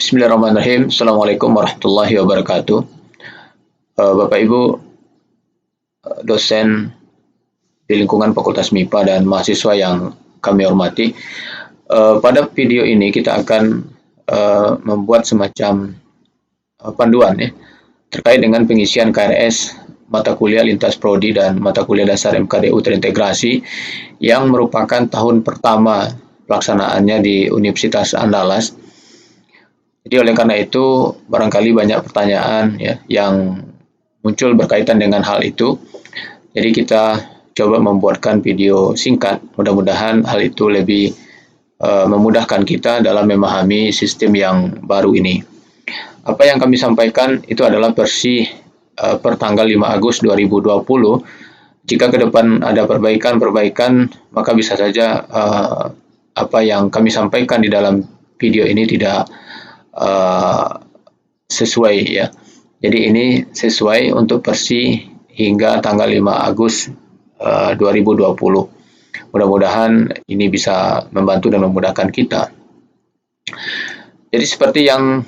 Bismillahirrahmanirrahim. Assalamualaikum warahmatullahi wabarakatuh. Bapak Ibu dosen di lingkungan Fakultas MIPA dan mahasiswa yang kami hormati. Pada video ini kita akan membuat semacam panduan ya, terkait dengan pengisian KRS mata kuliah lintas prodi dan mata kuliah dasar MKDU terintegrasi yang merupakan tahun pertama pelaksanaannya di Universitas Andalas. Jadi oleh karena itu barangkali banyak pertanyaan ya yang muncul berkaitan dengan hal itu. Jadi kita coba membuatkan video singkat. Mudah-mudahan hal itu lebih memudahkan kita dalam memahami sistem yang baru ini. Apa yang kami sampaikan itu adalah versi per tanggal 5 Agustus 2020. Jika ke depan ada perbaikan-perbaikan, maka bisa saja apa yang kami sampaikan di dalam video ini tidak sesuai ya. Jadi ini sesuai untuk versi hingga tanggal 5 Agustus 2020. Mudah-mudahan ini bisa membantu dan memudahkan kita. Jadi seperti yang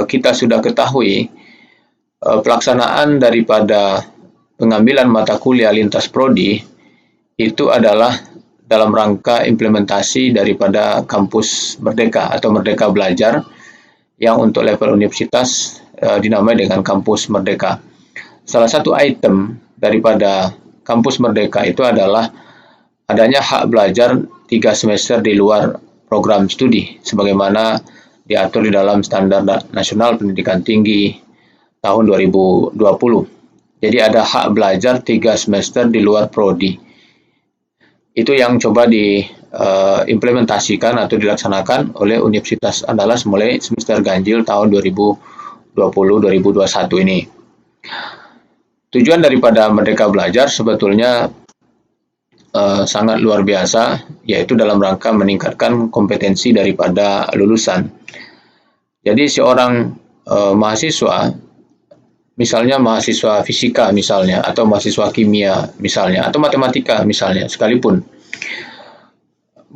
kita sudah ketahui, pelaksanaan daripada pengambilan mata kuliah lintas prodi itu adalah dalam rangka implementasi daripada kampus Merdeka atau Merdeka Belajar yang untuk level universitas dinamai dengan kampus Merdeka. Salah satu item daripada kampus Merdeka itu adalah adanya hak belajar 3 semester di luar program studi sebagaimana diatur di dalam Standar Nasional Pendidikan Tinggi tahun 2020. Jadi ada hak belajar 3 semester di luar prodi. Itu yang coba diimplementasikan atau dilaksanakan oleh Universitas Andalas mulai semester ganjil tahun 2020-2021 ini. Tujuan daripada Merdeka Belajar sebetulnya sangat luar biasa, yaitu dalam rangka meningkatkan kompetensi daripada lulusan. Jadi seorang mahasiswa, misalnya mahasiswa fisika misalnya, atau mahasiswa kimia misalnya, atau matematika misalnya sekalipun,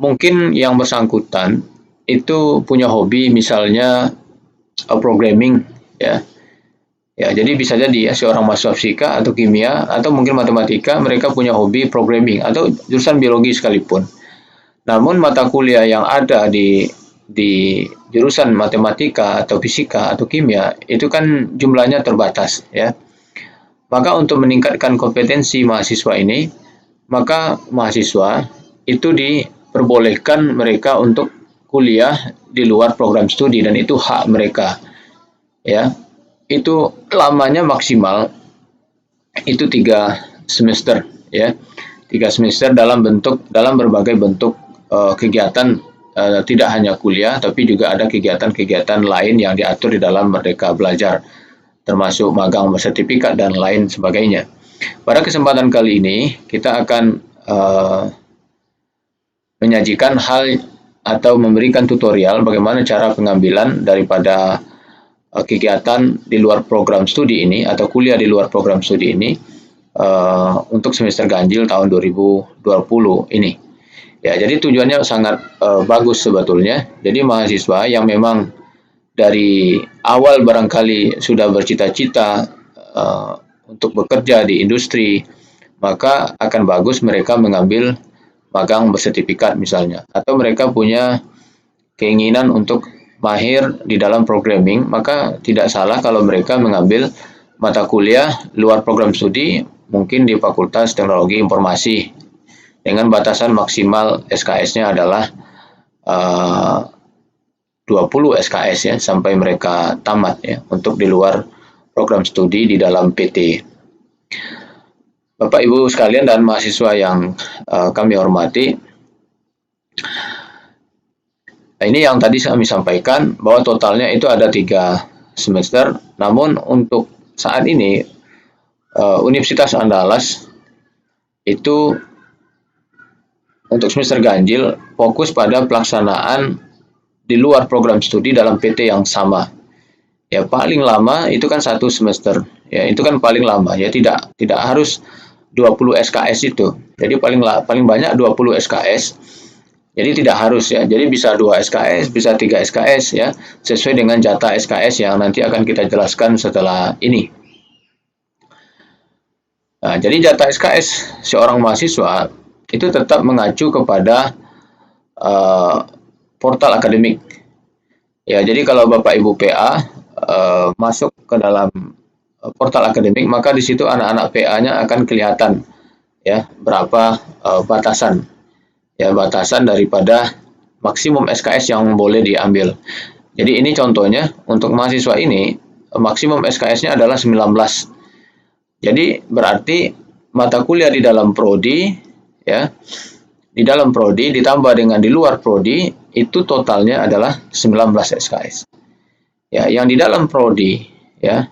mungkin yang bersangkutan itu punya hobi misalnya programming ya. Ya, jadi bisa jadi ya, seorang mahasiswa fisika atau kimia atau mungkin matematika mereka punya hobi programming atau jurusan biologi sekalipun. Namun mata kuliah yang ada di jurusan matematika atau fisika atau kimia itu kan jumlahnya terbatas ya. Maka untuk meningkatkan kompetensi mahasiswa ini, maka mahasiswa itu diperbolehkan mereka untuk kuliah di luar program studi dan itu hak mereka. Ya. Itu lamanya maksimal itu 3 semester ya. 3 semester dalam berbagai bentuk kegiatan, tidak hanya kuliah tapi juga ada kegiatan-kegiatan lain yang diatur di dalam Merdeka Belajar, termasuk magang bersertifikat dan lain sebagainya. Pada kesempatan kali ini kita akan menyajikan hal atau memberikan tutorial bagaimana cara pengambilan daripada kegiatan di luar program studi ini atau kuliah di luar program studi ini untuk semester ganjil tahun 2020 ini. Ya, jadi tujuannya sangat bagus sebetulnya. Jadi mahasiswa yang memang dari awal barangkali sudah bercita-cita untuk bekerja di industri, maka akan bagus mereka mengambil magang bersertifikat misalnya, atau mereka punya keinginan untuk mahir di dalam programming, maka tidak salah kalau mereka mengambil mata kuliah luar program studi, mungkin di Fakultas Teknologi Informasi, dengan batasan maksimal SKS-nya adalah 20 SKS ya, sampai mereka tamat ya, untuk di luar program studi di dalam PT. Bapak Ibu sekalian dan mahasiswa yang kami hormati, nah, ini yang tadi kami sampaikan bahwa totalnya itu ada 3 semester. Namun untuk saat ini Universitas Andalas itu untuk semester ganjil fokus pada pelaksanaan di luar program studi dalam PT yang sama. Ya paling lama itu kan 1 semester. Ya itu kan paling lama ya, tidak harus 20 SKS itu. Jadi paling banyak 20 SKS. Jadi tidak harus ya. Jadi bisa 2 SKS, bisa 3 SKS ya, sesuai dengan jatah SKS yang nanti akan kita jelaskan setelah ini. Nah, jadi jatah SKS seorang mahasiswa itu tetap mengacu kepada uh, portal akademik. Ya, jadi kalau Bapak Ibu PA masuk ke dalam portal akademik, maka di situ anak-anak PA-nya akan kelihatan ya berapa batasan daripada maksimum SKS yang boleh diambil. Jadi ini contohnya untuk mahasiswa ini maksimum SKS-nya adalah 19. Jadi berarti mata kuliah di dalam prodi ya, di dalam prodi ditambah dengan di luar prodi itu totalnya adalah 19 SKS. Ya, yang di dalam prodi ya,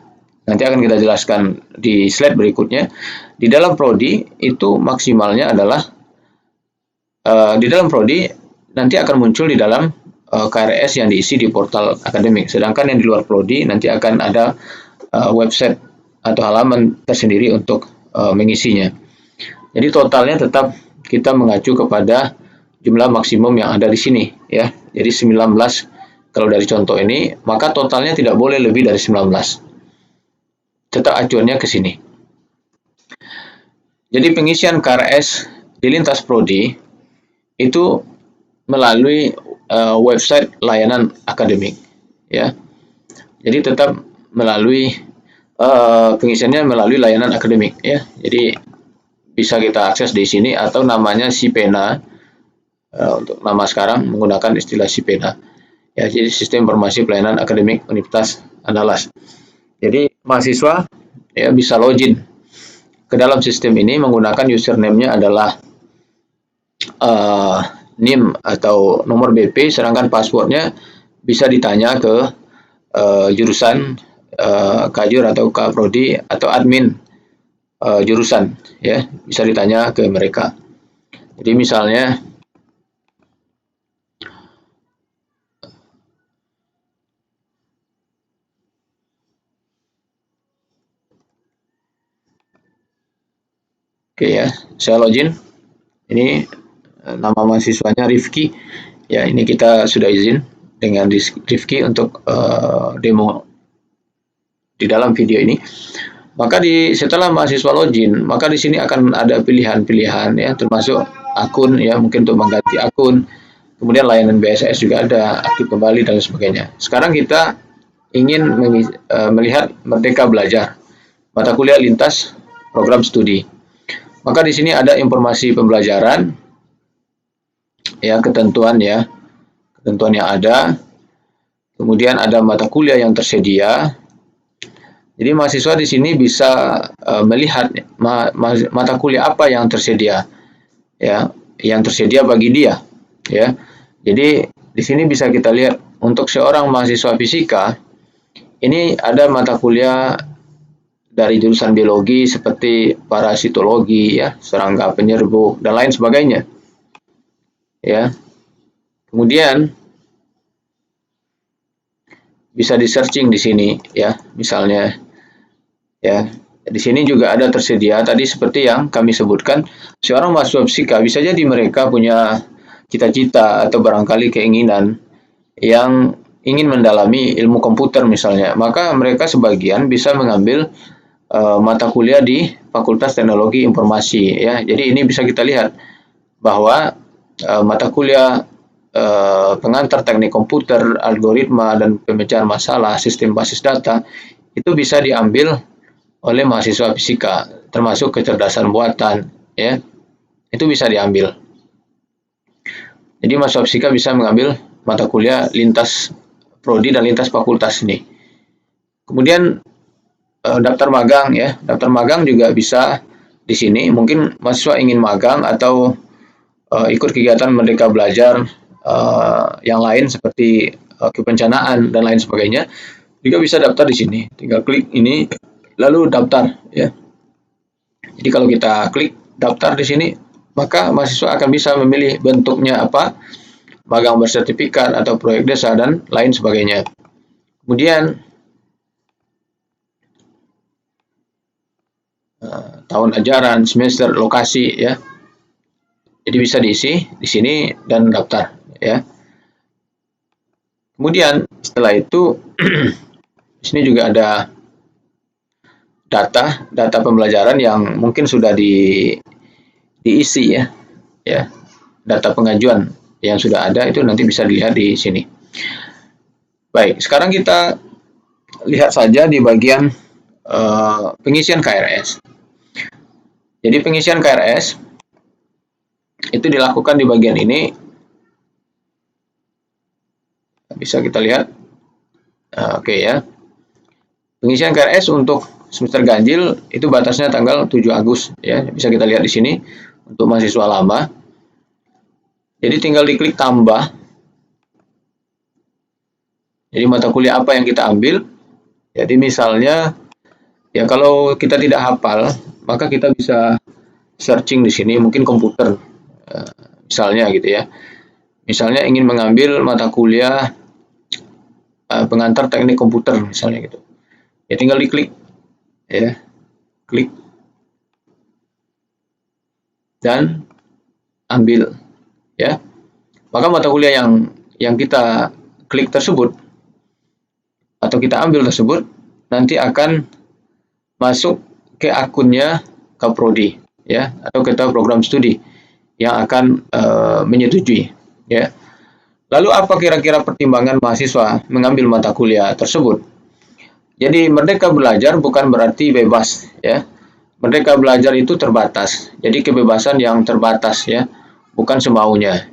nanti akan kita jelaskan di slide berikutnya. Di dalam prodi itu maksimalnya adalah di dalam prodi nanti akan muncul di dalam KRS yang diisi di portal akademik. Sedangkan yang di luar prodi nanti akan ada website atau halaman tersendiri untuk mengisinya. Jadi totalnya tetap kita mengacu kepada jumlah maksimum yang ada di sini ya. Jadi 19 kalau dari contoh ini, maka totalnya tidak boleh lebih dari 19. Tetap acuannya ke sini. Jadi pengisian KRS di lintas prodi itu melalui website layanan akademik ya. Jadi tetap melalui pengisiannya melalui layanan akademik ya. Jadi bisa kita akses di sini atau namanya Sipena untuk nama sekarang menggunakan istilah Sipena ya. Jadi Sistem Informasi Pelayanan Akademik Universitas Andalas. Jadi mahasiswa ya bisa login ke dalam sistem ini menggunakan username-nya adalah NIM atau nomor BP, sedangkan passwordnya bisa ditanya ke jurusan kajur atau kaprodi atau admin jurusan ya, bisa ditanya ke mereka. Jadi misalnya oke ya, saya login. Ini nama mahasiswanya Rifki. Ya, ini kita sudah izin dengan Rifki untuk demo di dalam video ini. Maka setelah mahasiswa login, maka di sini akan ada pilihan-pilihan ya, termasuk akun ya, mungkin untuk mengganti akun. Kemudian layanan BSS juga ada, aktif kembali dan sebagainya. Sekarang kita ingin melihat Merdeka Belajar, mata kuliah lintas program studi. Maka di sini ada informasi pembelajaran, ya ketentuan yang ada. Kemudian ada mata kuliah yang tersedia. Jadi mahasiswa di sini bisa melihat mata kuliah apa yang tersedia, ya, yang tersedia bagi dia, ya. Jadi di sini bisa kita lihat untuk seorang mahasiswa fisika ini ada mata kuliah dari jurusan biologi seperti parasitologi, ya, serangga penyerbu dan lain sebagainya, ya. Kemudian bisa di searching di sini, ya, misalnya, ya. Di sini juga ada tersedia tadi seperti yang kami sebutkan, seorang mahasiswa fisika bisa jadi mereka punya cita-cita atau barangkali keinginan yang ingin mendalami ilmu komputer misalnya, maka mereka sebagian bisa mengambil mata kuliah di Fakultas Teknologi Informasi ya. Jadi ini bisa kita lihat bahwa mata kuliah pengantar teknik komputer, algoritma dan pemecahan masalah, sistem basis data itu bisa diambil oleh mahasiswa fisika, termasuk kecerdasan buatan ya. Itu bisa diambil. Jadi mahasiswa fisika bisa mengambil mata kuliah lintas prodi dan lintas fakultas ini. Kemudian daftar magang ya, daftar magang juga bisa di sini. Mungkin mahasiswa ingin magang atau ikut kegiatan Merdeka Belajar yang lain seperti kebencanaan dan lain sebagainya, juga bisa daftar di sini. Tinggal klik ini lalu daftar ya. Jadi kalau kita klik daftar di sini, maka mahasiswa akan bisa memilih bentuknya apa, magang bersertifikat atau proyek desa dan lain sebagainya. Kemudian tahun ajaran, semester, lokasi ya. Jadi bisa diisi di sini dan daftar, ya. Kemudian setelah itu di sini juga ada data pembelajaran yang mungkin sudah diisi, ya. Data pengajuan yang sudah ada itu nanti bisa dilihat di sini. Baik, sekarang kita lihat saja di bagian pengisian KRS. Jadi pengisian KRS itu dilakukan di bagian ini. Bisa kita lihat. Oke, ya. Pengisian KRS untuk semester ganjil itu batasnya tanggal 7 Agustus, ya. Bisa kita lihat di sini untuk mahasiswa lama. Jadi tinggal diklik tambah. Jadi mata kuliah apa yang kita ambil. Jadi misalnya, ya kalau kita tidak hafal, maka kita bisa searching di sini, mungkin komputer, misalnya gitu ya. Misalnya ingin mengambil mata kuliah pengantar teknik komputer, misalnya gitu. Ya tinggal diklik, ya, klik dan ambil, ya. Maka mata kuliah yang kita klik tersebut atau kita ambil tersebut nanti akan masuk ke akunnya Kaprodi, ya, atau kita program studi yang akan menyetujui, ya. Lalu apa kira-kira pertimbangan mahasiswa mengambil mata kuliah tersebut? Jadi merdeka belajar bukan berarti bebas, ya. Merdeka belajar itu terbatas. Jadi kebebasan yang terbatas, ya, bukan semaunya.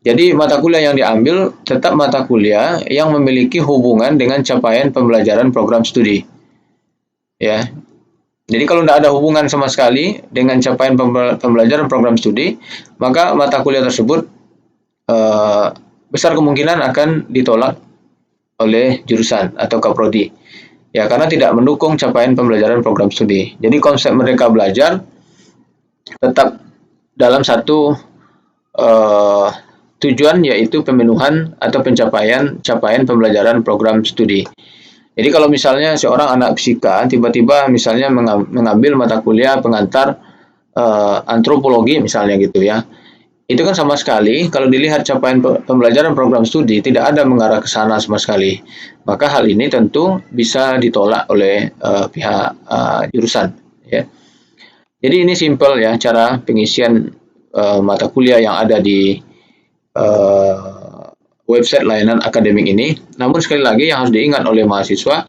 Jadi mata kuliah yang diambil tetap mata kuliah yang memiliki hubungan dengan capaian pembelajaran program studi, ya. Jadi kalau tidak ada hubungan sama sekali dengan capaian pembelajaran program studi, maka mata kuliah tersebut besar kemungkinan akan ditolak oleh jurusan atau Kaprodi, ya, karena tidak mendukung capaian pembelajaran program studi. Jadi konsep merdeka belajar tetap dalam satu tujuan, yaitu pemenuhan atau pencapaian pembelajaran program studi. Jadi kalau misalnya seorang anak fisika tiba-tiba misalnya mengambil mata kuliah pengantar antropologi misalnya gitu, ya. Itu kan sama sekali kalau dilihat capaian pembelajaran program studi tidak ada mengarah ke sana sama sekali. Maka hal ini tentu bisa ditolak oleh pihak jurusan, ya. Jadi ini simpel, ya, cara pengisian mata kuliah yang ada di website layanan akademik ini. Namun sekali lagi yang harus diingat oleh mahasiswa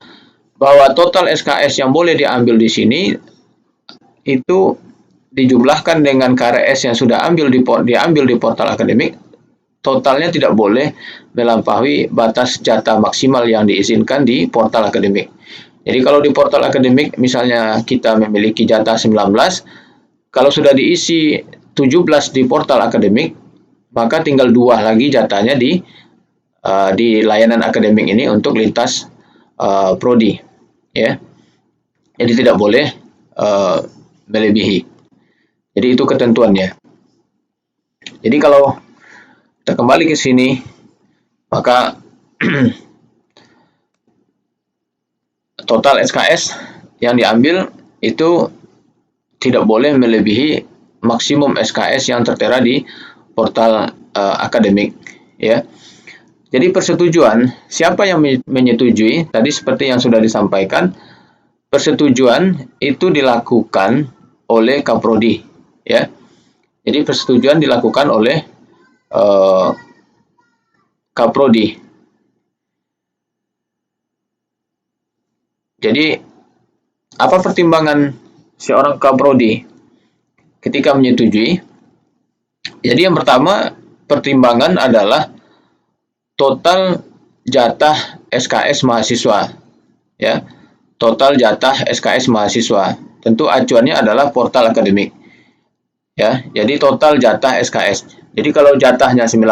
bahwa total SKS yang boleh diambil di sini itu dijumlahkan dengan KRS yang sudah diambil di portal akademik, totalnya tidak boleh melampaui batas jatah maksimal yang diizinkan di portal akademik. Jadi kalau di portal akademik misalnya kita memiliki jatah 19, kalau sudah diisi 17 di portal akademik, maka tinggal 2 lagi jatahnya di layanan akademik ini untuk lintas prodi, ya. Jadi tidak boleh melebihi. Jadi itu ketentuannya. Jadi kalau kita kembali ke sini, maka total SKS yang diambil itu tidak boleh melebihi maksimum SKS yang tertera di portal akademik, ya. Jadi persetujuan, siapa yang menyetujui? Tadi seperti yang sudah disampaikan, persetujuan itu dilakukan oleh Kaprodi, ya. Jadi persetujuan dilakukan oleh Kaprodi. Jadi apa pertimbangan seorang Kaprodi ketika menyetujui? Jadi yang pertama pertimbangan adalah total jatah SKS mahasiswa, ya. Total jatah SKS mahasiswa. Tentu acuannya adalah portal akademik, ya. Jadi total jatah SKS. Jadi kalau jatahnya 19,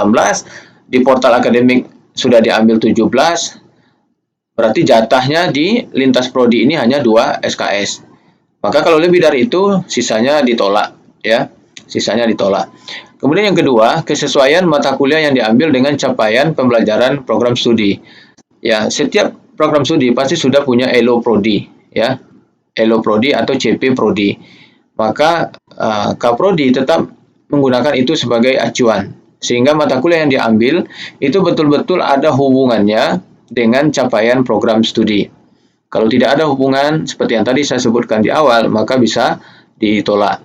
di portal akademik sudah diambil 17, berarti jatahnya di lintas prodi ini hanya 2 SKS. Maka kalau lebih dari itu sisanya ditolak, ya. Sisanya ditolak. Kemudian yang kedua, kesesuaian mata kuliah yang diambil dengan capaian pembelajaran program studi. Ya, setiap program studi pasti sudah punya ELO Prodi, ya. ELO Prodi atau CP Prodi. Maka Kaprodi tetap menggunakan itu sebagai acuan. Sehingga mata kuliah yang diambil itu betul-betul ada hubungannya dengan capaian program studi. Kalau tidak ada hubungan, seperti yang tadi saya sebutkan di awal, maka bisa ditolak.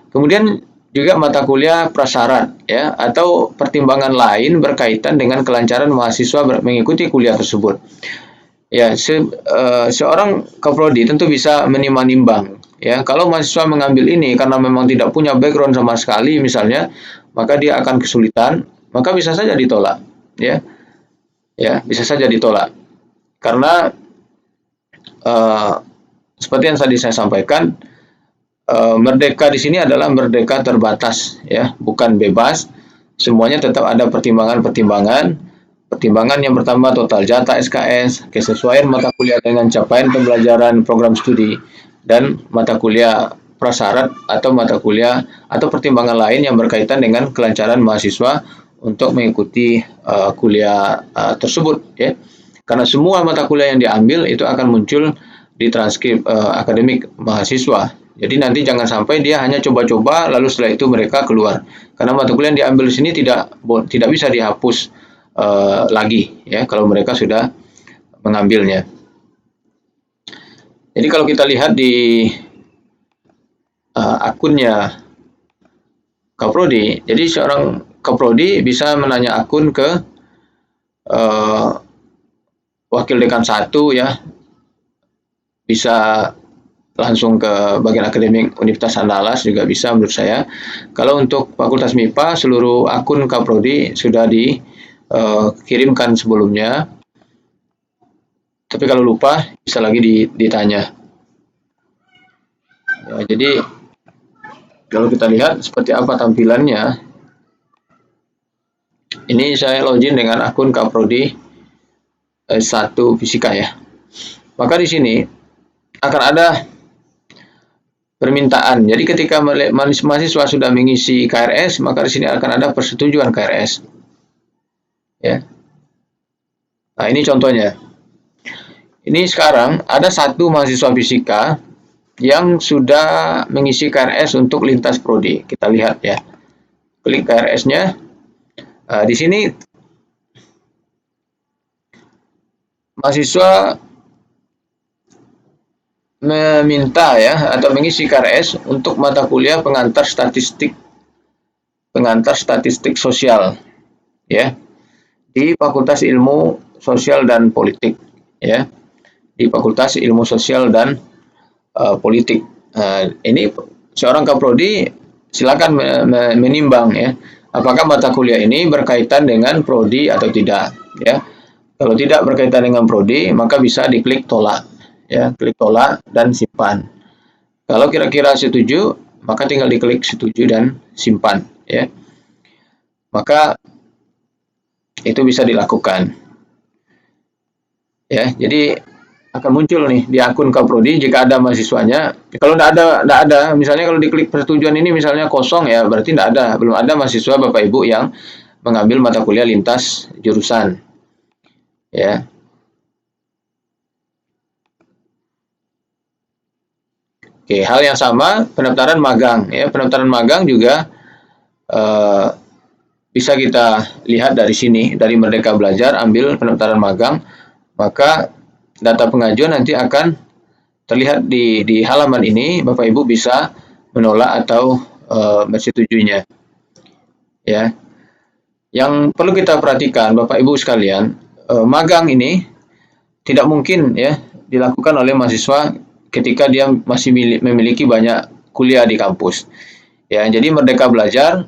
Kemudian juga mata kuliah prasyarat ya atau pertimbangan lain berkaitan dengan kelancaran mahasiswa mengikuti kuliah tersebut. Ya, seorang kaprodi tentu bisa menimbang-nimbang ya. Kalau mahasiswa mengambil ini karena memang tidak punya background sama sekali misalnya, maka dia akan kesulitan, maka bisa saja ditolak ya. Ya, bisa saja ditolak. Karena seperti yang tadi saya sampaikan, merdeka di sini adalah merdeka terbatas ya, bukan bebas. Semuanya tetap ada pertimbangan-pertimbangan. Pertimbangan yang pertama total jatah SKS, kesesuaian mata kuliah dengan capaian pembelajaran program studi, dan mata kuliah prasyarat atau mata kuliah atau pertimbangan lain yang berkaitan dengan kelancaran mahasiswa untuk mengikuti kuliah tersebut ya. Karena semua mata kuliah yang diambil itu akan muncul di transkrip akademik mahasiswa. Jadi nanti jangan sampai dia hanya coba-coba lalu setelah itu mereka keluar. Karena mata kuliah yang diambil di sini tidak bisa dihapus lagi ya kalau mereka sudah mengambilnya. Jadi kalau kita lihat di akunnya Kaprodi, jadi seorang Kaprodi bisa menanya akun ke wakil dekan 1 ya, bisa langsung ke bagian akademik Universitas Andalas juga bisa menurut saya. Kalau untuk Fakultas MIPA, seluruh akun Kaprodi sudah dikirimkan sebelumnya. Tapi kalau lupa, bisa lagi ditanya. Ya, jadi, kalau kita lihat seperti apa tampilannya, ini saya login dengan akun Kaprodi 1 Fisika ya. Maka di sini akan ada permintaan. Jadi ketika mahasiswa sudah mengisi KRS, maka di sini akan ada persetujuan KRS. Ya. Nah, ini contohnya. Ini sekarang ada satu mahasiswa fisika yang sudah mengisi KRS untuk lintas prodi. Kita lihat ya. Klik KRS-nya. Di sini mahasiswa meminta ya atau mengisi KRS untuk mata kuliah pengantar statistik sosial ya di Fakultas Ilmu Sosial dan Politik ya di Fakultas Ilmu Sosial dan Politik. Ini seorang kaprodi silakan menimbang ya apakah mata kuliah ini berkaitan dengan prodi atau tidak ya. Kalau tidak berkaitan dengan prodi maka bisa diklik tolak. Ya, klik tolak dan simpan. Kalau kira-kira setuju, maka tinggal diklik setuju dan simpan ya. Maka itu bisa dilakukan. Ya, jadi akan muncul nih di akun Kaprodi jika ada mahasiswanya. Kalau tidak ada, misalnya kalau diklik persetujuan ini misalnya kosong ya, berarti belum ada mahasiswa Bapak Ibu yang mengambil mata kuliah lintas jurusan. Ya. Oke, hal yang sama pendaftaran magang ya. Pendaftaran magang juga bisa kita lihat dari sini, dari Merdeka Belajar, ambil pendaftaran magang, maka data pengajuan nanti akan terlihat di halaman ini. Bapak Ibu bisa menolak atau bersetujunya. Ya. Yang perlu kita perhatikan Bapak Ibu sekalian, magang ini tidak mungkin ya dilakukan oleh mahasiswa ketika dia masih memiliki banyak kuliah di kampus. Ya, jadi Merdeka Belajar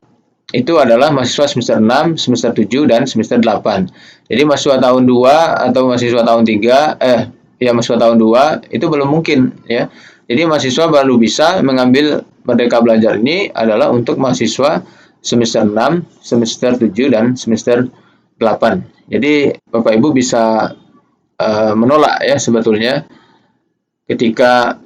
itu adalah mahasiswa semester 6, semester 7 dan semester 8. Jadi mahasiswa tahun 2 atau mahasiswa tahun 3 mahasiswa tahun 2 itu belum mungkin ya. Jadi mahasiswa baru bisa mengambil Merdeka Belajar ini adalah untuk mahasiswa semester 6, semester 7 dan semester 8. Jadi Bapak Ibu bisa menolak ya sebetulnya ketika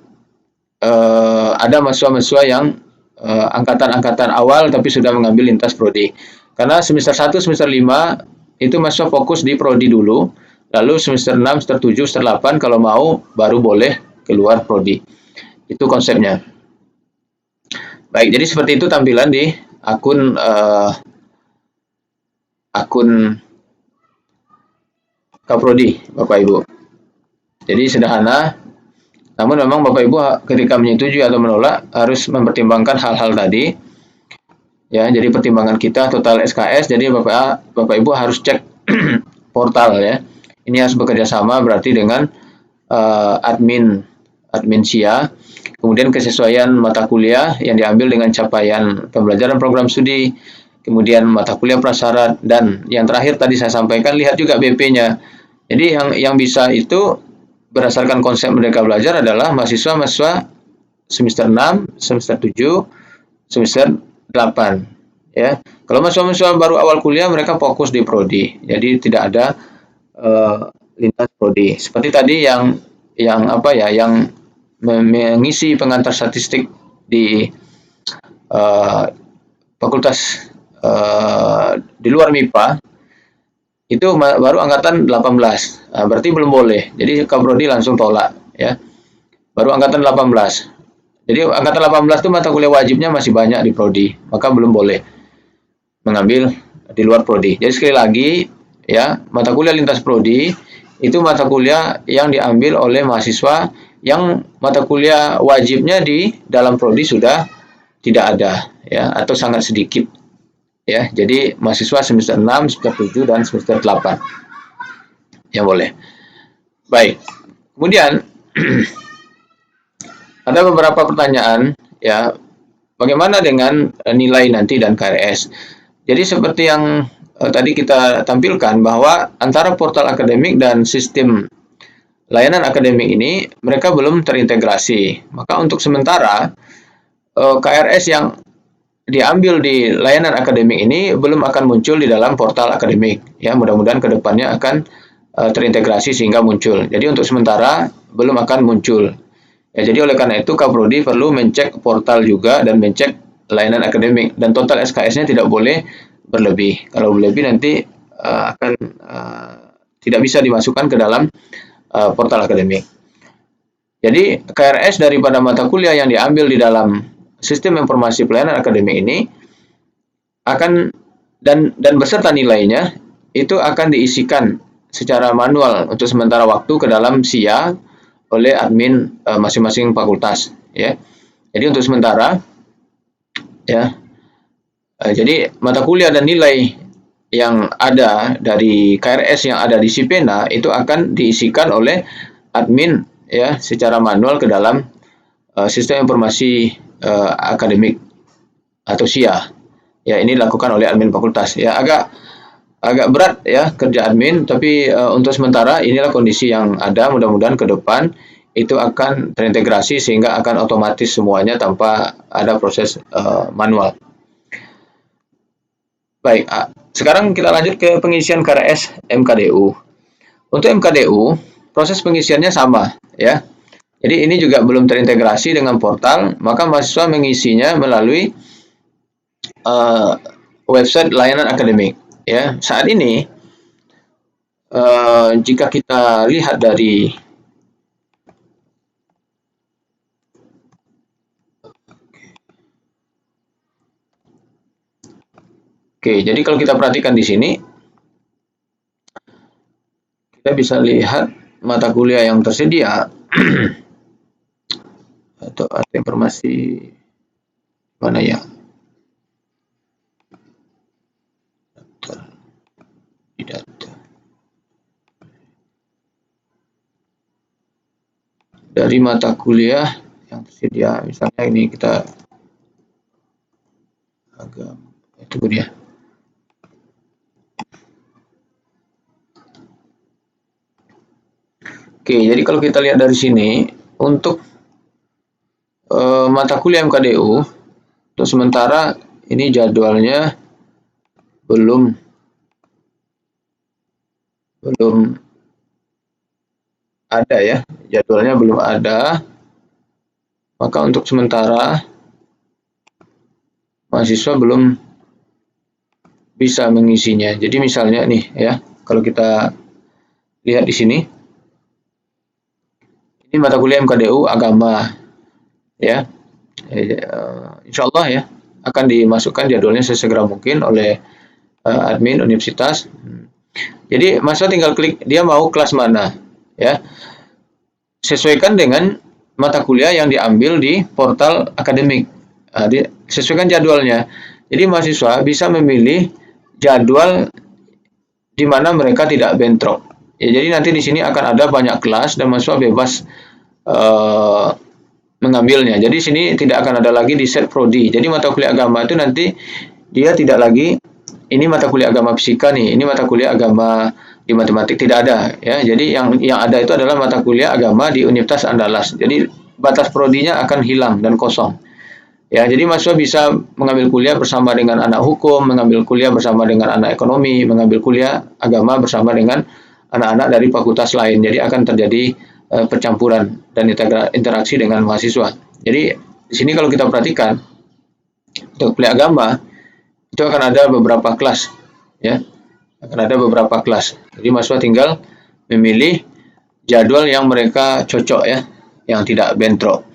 ada mahasiswa-mahasiswa yang angkatan-angkatan awal tapi sudah mengambil lintas prodi. Karena semester 1, semester 5 itu mahasiswa fokus di prodi dulu, lalu semester 6, semester 7, semester 8 kalau mau baru boleh keluar prodi. Itu konsepnya. Baik, jadi seperti itu tampilan di akun Kaprodi, Bapak Ibu. Jadi sederhana, namun memang Bapak Ibu ketika menyetujui atau menolak harus mempertimbangkan hal-hal tadi. Ya, jadi pertimbangan kita total SKS. Jadi Bapak Ibu harus cek portal ya. Ini harus bekerja sama berarti dengan admin SIA. Kemudian kesesuaian mata kuliah yang diambil dengan capaian pembelajaran program studi, kemudian mata kuliah prasyarat, dan yang terakhir tadi saya sampaikan lihat juga BP-nya. Jadi yang bisa itu berdasarkan konsep Merdeka Belajar adalah mahasiswa semester 6, semester 7, semester 8 ya. Kalau mahasiswa baru awal kuliah mereka fokus di prodi. Jadi tidak ada lintas prodi. Seperti tadi yang mengisi pengantar statistik di fakultas di luar MIPA itu baru angkatan 18. Nah, berarti belum boleh. Jadi Kaprodi langsung tolak ya. Baru angkatan 18. Jadi angkatan 18 itu mata kuliah wajibnya masih banyak di prodi, maka belum boleh mengambil di luar prodi. Jadi sekali lagi ya, mata kuliah lintas prodi itu mata kuliah yang diambil oleh mahasiswa yang mata kuliah wajibnya di dalam prodi sudah tidak ada ya, atau sangat sedikit ya. Jadi mahasiswa semester 6, semester 7 dan semester 8 yang boleh. Baik. Kemudian ada beberapa pertanyaan ya, bagaimana dengan nilai nanti dan KRS. Jadi seperti yang tadi kita tampilkan bahwa antara portal akademik dan sistem layanan akademik ini mereka belum terintegrasi. Maka untuk sementara KRS yang diambil di layanan akademik ini belum akan muncul di dalam portal akademik. Ya, mudah-mudahan kedepannya akan terintegrasi sehingga muncul. Jadi untuk sementara belum akan muncul. Ya, jadi oleh karena itu Kaprodi perlu mencek portal juga dan mencek layanan akademik, dan total SKS-nya tidak boleh berlebih. Kalau berlebih nanti akan tidak bisa dimasukkan ke dalam portal akademik. Jadi KRS daripada mata kuliah yang diambil di dalam sistem informasi pelayanan akademik ini akan dan beserta nilainya itu akan diisikan secara manual untuk sementara waktu ke dalam SIA oleh admin masing-masing fakultas ya. Jadi untuk sementara ya, jadi mata kuliah dan nilai yang ada dari KRS yang ada di Sipena itu akan diisikan oleh admin ya secara manual ke dalam sistem informasi akademik atau SIA. Ya, ini dilakukan oleh admin fakultas. Ya, agak berat ya kerja admin, tapi untuk sementara inilah kondisi yang ada. Mudah-mudahan ke depan itu akan terintegrasi sehingga akan otomatis semuanya tanpa ada proses manual. Baik, sekarang kita lanjut ke pengisian KRS MKDU. Untuk MKDU, proses pengisiannya sama ya. Jadi ini juga belum terintegrasi dengan portal, maka mahasiswa mengisinya melalui website layanan akademik. Ya, saat ini jika kita lihat dari jadi kalau kita perhatikan di sini, kita bisa lihat mata kuliah yang tersedia atau ada informasi mana ya? Data. Dari mata kuliah yang tersedia, misalnya ini kita agak itu dia. Jadi kalau kita lihat dari sini untuk mata kuliah MKDU untuk sementara ini jadwalnya belum ada ya, jadwalnya belum ada. Maka untuk sementara mahasiswa belum bisa mengisinya. Jadi misalnya nih ya, kalau kita lihat di sini, ini mata kuliah MKDU agama ya. Insya Allah ya, akan dimasukkan jadwalnya sesegera mungkin oleh admin universitas. Jadi mahasiswa tinggal klik dia mau kelas mana, ya. Sesuaikan dengan mata kuliah yang diambil di portal akademik. Sesuaikan jadwalnya. Jadi mahasiswa bisa memilih jadwal di mana mereka tidak bentrok. Ya, jadi nanti di sini akan ada banyak kelas dan mahasiswa bebas mengambilnya. Jadi sini tidak akan ada lagi di set prodi. Jadi mata kuliah agama itu nanti dia tidak lagi ini mata kuliah agama fisika nih, ini mata kuliah agama di matematik, tidak ada ya. Jadi yang ada itu adalah mata kuliah agama di Universitas Andalas. Jadi batas prodinya akan hilang dan kosong. Ya, jadi mahasiswa bisa mengambil kuliah bersama dengan anak hukum, mengambil kuliah bersama dengan anak ekonomi, mengambil kuliah agama bersama dengan anak-anak dari fakultas lain. Jadi akan terjadi percampuran dan interaksi dengan mahasiswa. Jadi di sini kalau kita perhatikan untuk kuliah agama itu akan ada beberapa kelas, ya, akan ada beberapa kelas. Jadi mahasiswa tinggal memilih jadwal yang mereka cocok, ya, yang tidak bentrok.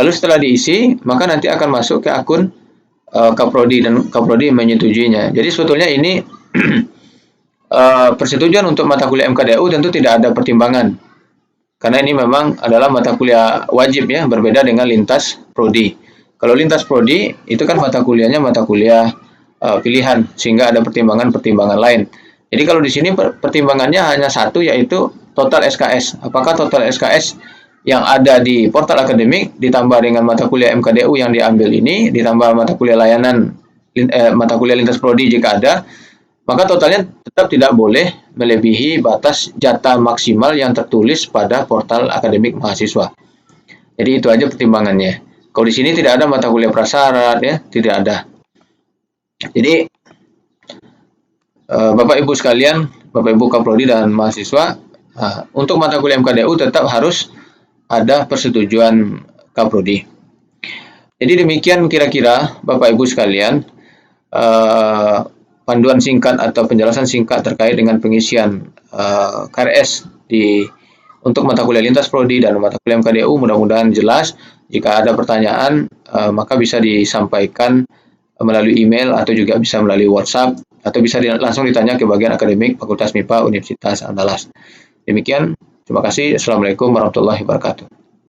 Lalu setelah diisi, maka nanti akan masuk ke akun Kaprodi dan Kaprodi menyetujuinya. Jadi sebetulnya ini persetujuan untuk mata kuliah MKDU tentu tidak ada pertimbangan. Karena ini memang adalah mata kuliah wajib, ya, berbeda dengan lintas prodi. Kalau lintas prodi itu kan mata kuliahnya mata kuliah pilihan, sehingga ada pertimbangan-pertimbangan lain. Jadi kalau di sini pertimbangannya hanya satu, yaitu total SKS. Apakah total SKS yang ada di portal akademik ditambah dengan mata kuliah MKDU yang diambil ini, ditambah mata kuliah layanan, mata kuliah lintas prodi jika ada, maka totalnya tetap tidak boleh melebihi batas jatah maksimal yang tertulis pada portal akademik mahasiswa. Jadi itu aja pertimbangannya. Kalau di sini tidak ada mata kuliah prasyarat, ya, tidak ada. Jadi Bapak Ibu sekalian, Bapak Ibu Kaprodi dan mahasiswa, untuk mata kuliah MKDU tetap harus ada persetujuan Kaprodi. Jadi demikian kira-kira Bapak Ibu sekalian panduan singkat atau penjelasan singkat terkait dengan pengisian KRS untuk mata kuliah lintas prodi dan mata kuliah MKDU. Mudah-mudahan jelas. Jika ada pertanyaan maka bisa disampaikan melalui email atau juga bisa melalui WhatsApp atau bisa langsung ditanya ke bagian akademik Fakultas MIPA Universitas Andalas. Demikian, terima kasih. Assalamualaikum warahmatullahi wabarakatuh.